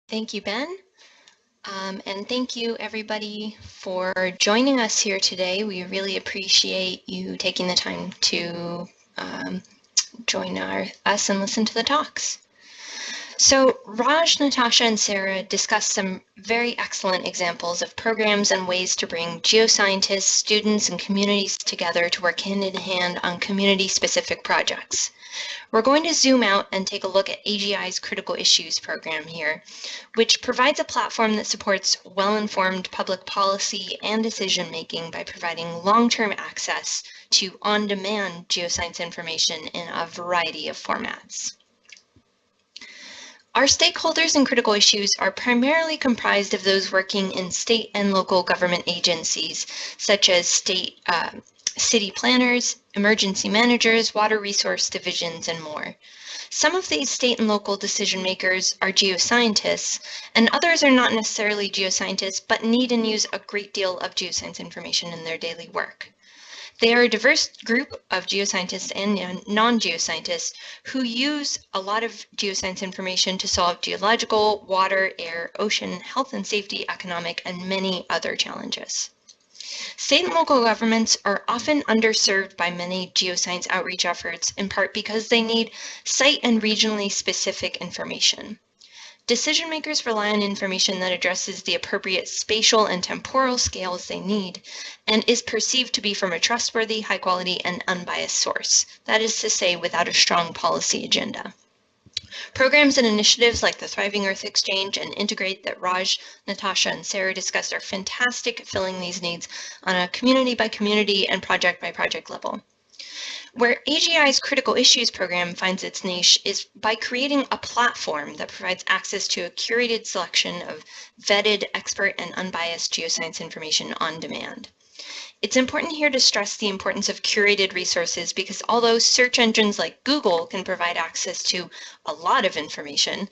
Thank you, Ben. And thank you everybody for joining us here today. We really appreciate you taking the time to join us and listen to the talks. So Raj, Natasha, and Sarah discussed some very excellent examples of programs and ways to bring geoscientists, students, and communities together to work hand in hand on community-specific projects. We're going to zoom out and take a look at AGI's Critical Issues program here, which provides a platform that supports well-informed public policy and decision-making by providing long-term access to on-demand geoscience information in a variety of formats. Our stakeholders in critical issues are primarily comprised of those working in state and local government agencies, such as city planners, emergency managers, water resource divisions, and more. Some of these state and local decision makers are geoscientists, and others are not necessarily geoscientists, but need and use a great deal of geoscience information in their daily work. They are a diverse group of geoscientists and non-geoscientists who use a lot of geoscience information to solve geological, water, air, ocean, health and safety, economic, and many other challenges. State and local governments are often underserved by many geoscience outreach efforts, in part because they need site and regionally specific information. Decision makers rely on information that addresses the appropriate spatial and temporal scales they need and is perceived to be from a trustworthy, high quality, and unbiased source. That is to say, without a strong policy agenda. Programs and initiatives like the Thriving Earth Exchange and Integrate that Raj, Natasha, and Sarah discussed are fantastic at filling these needs on a community by community and project by project level. Where AGI's Critical Issues program finds its niche is by creating a platform that provides access to a curated selection of vetted, expert, and unbiased geoscience information on demand. It's important here to stress the importance of curated resources because although search engines like Google can provide access to a lot of information,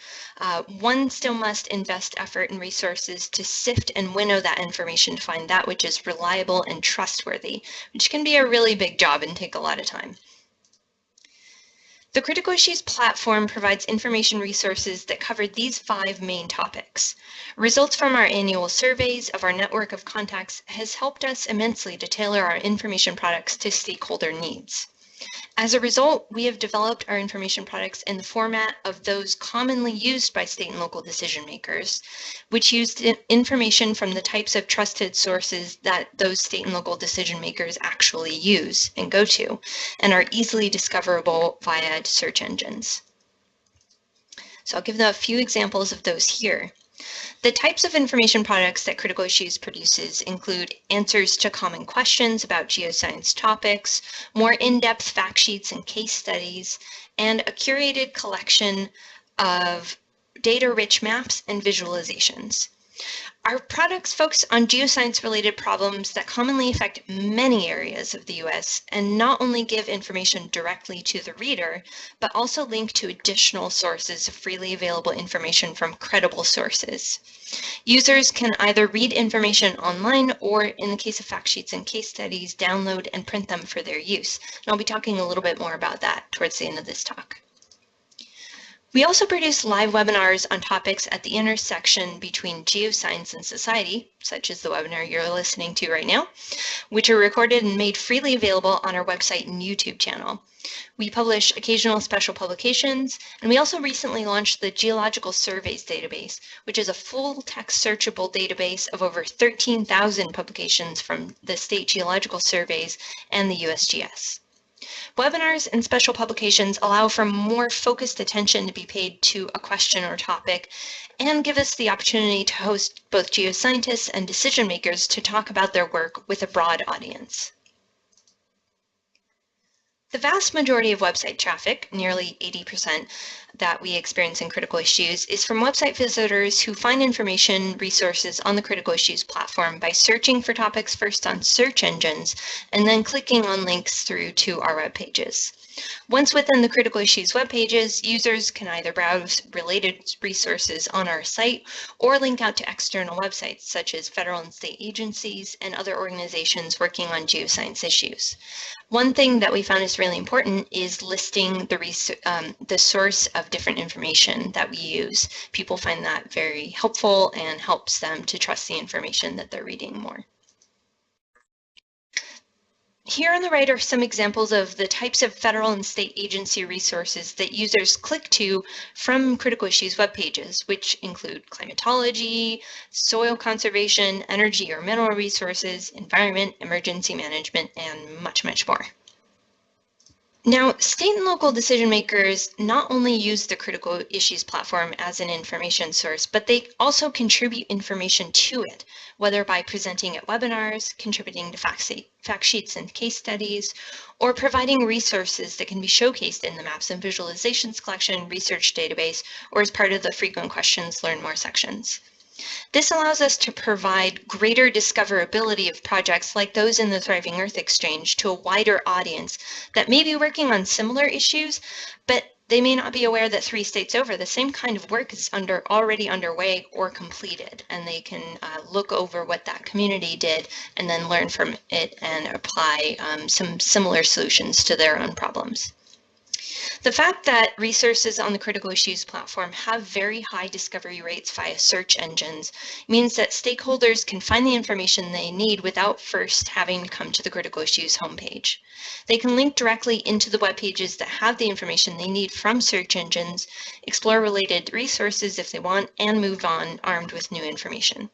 one still must invest effort and resources to sift and winnow that information to find that which is reliable and trustworthy, which can be a really big job and take a lot of time. The Critical Issues platform provides information resources that cover these 5 main topics. Results from our annual surveys of our network of contacts has helped us immensely to tailor our information products to stakeholder needs. As a result, we have developed our information products in the format of those commonly used by state and local decision makers, which use information from the types of trusted sources that those state and local decision makers actually use and go to, and are easily discoverable via search engines. So I'll give them a few examples of those here. The types of information products that Critical Issues produces include answers to common questions about geoscience topics, more in-depth fact sheets and case studies, and a curated collection of data-rich maps and visualizations. Our products focus on geoscience-related problems that commonly affect many areas of the U.S. and not only give information directly to the reader, but also link to additional sources of freely available information from credible sources. Users can either read information online or, in the case of fact sheets and case studies, download and print them for their use. And I'll be talking a little bit more about that towards the end of this talk. We also produce live webinars on topics at the intersection between geoscience and society, such as the webinar you're listening to right now, which are recorded and made freely available on our website and YouTube channel. We publish occasional special publications, and we also recently launched the Geological Surveys database, which is a full-text searchable database of over 13,000 publications from the state geological surveys and the USGS. Webinars and special publications allow for more focused attention to be paid to a question or topic and give us the opportunity to host both geoscientists and decision makers to talk about their work with a broad audience. The vast majority of website traffic, nearly 80% that we experience in Critical Issues, is from website visitors who find information resources on the Critical Issues platform by searching for topics first on search engines and then clicking on links through to our web pages. Once within the Critical Issues web pages, users can either browse related resources on our site or link out to external websites such as federal and state agencies and other organizations working on geoscience issues. One thing that we found is really important is listing the source of different information that we use. People find that very helpful and helps them to trust the information that they're reading more. Here on the right are some examples of the types of federal and state agency resources that users click to from Critical Issues web pages, which include climatology, soil conservation, energy or mineral resources, environment, emergency management, and much, much more. Now, state and local decision makers not only use the Critical Issues platform as an information source, but they also contribute information to it, whether by presenting at webinars, contributing to fact sheets and case studies, or providing resources that can be showcased in the Maps and Visualizations collection, research database, or as part of the Frequent Questions Learn More sections. This allows us to provide greater discoverability of projects like those in the Thriving Earth Exchange to a wider audience that may be working on similar issues, but they may not be aware that 3 states over, the same kind of work is already underway or completed, and they can look over what that community did and then learn from it and apply some similar solutions to their own problems. The fact that resources on the Critical Issues platform have very high discovery rates via search engines means that stakeholders can find the information they need without first having to come to the Critical Issues homepage. They can link directly into the web pages that have the information they need from search engines, explore related resources if they want, and move on armed with new information.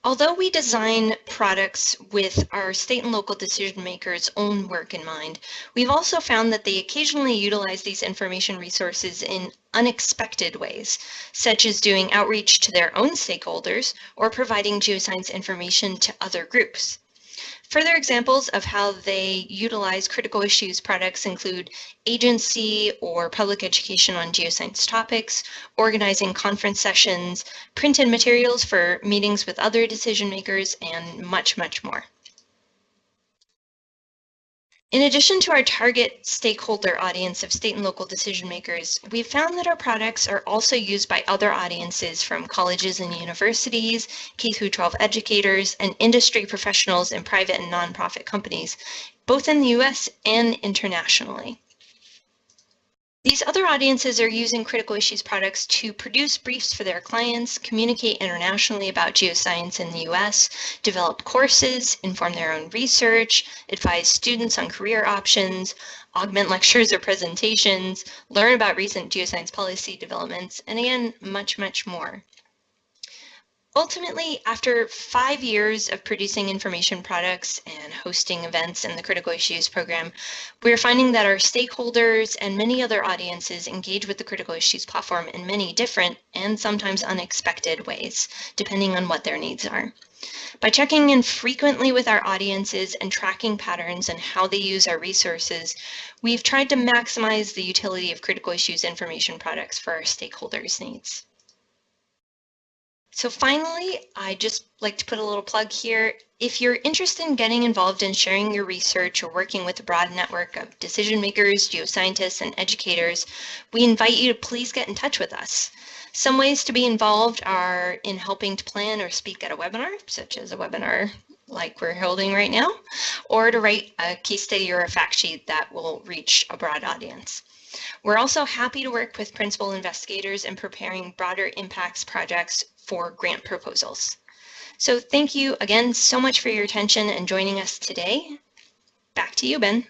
Although we design products with our state and local decision makers' own work in mind, we've also found that they occasionally utilize these information resources in unexpected ways, such as doing outreach to their own stakeholders or providing geoscience information to other groups. Further examples of how they utilize Critical Issues products include agency or public education on geoscience topics, organizing conference sessions, printed materials for meetings with other decision makers, and much, much more. In addition to our target stakeholder audience of state and local decision makers, we've found that our products are also used by other audiences from colleges and universities, K-12 educators, and industry professionals in private and nonprofit companies, both in the US and internationally. These other audiences are using Critical Issues products to produce briefs for their clients, communicate internationally about geoscience in the US, develop courses, inform their own research, advise students on career options, augment lectures or presentations, learn about recent geoscience policy developments, and again, much, much more. Ultimately, after 5 years of producing information products and hosting events in the Critical Issues program, we're finding that our stakeholders and many other audiences engage with the Critical Issues platform in many different and sometimes unexpected ways, depending on what their needs are. By checking in frequently with our audiences and tracking patterns and how they use our resources, we've tried to maximize the utility of Critical Issues information products for our stakeholders' needs. So finally, I'd just like to put a little plug here. If you're interested in getting involved in sharing your research or working with a broad network of decision makers, geoscientists, and educators, we invite you to please get in touch with us. Some ways to be involved are in helping to plan or speak at a webinar, such as a webinar like we're holding right now, or to write a case study or a fact sheet that will reach a broad audience. We're also happy to work with principal investigators in preparing broader impacts projects for grant proposals. So thank you again so much for your attention and joining us today. Back to you, Ben.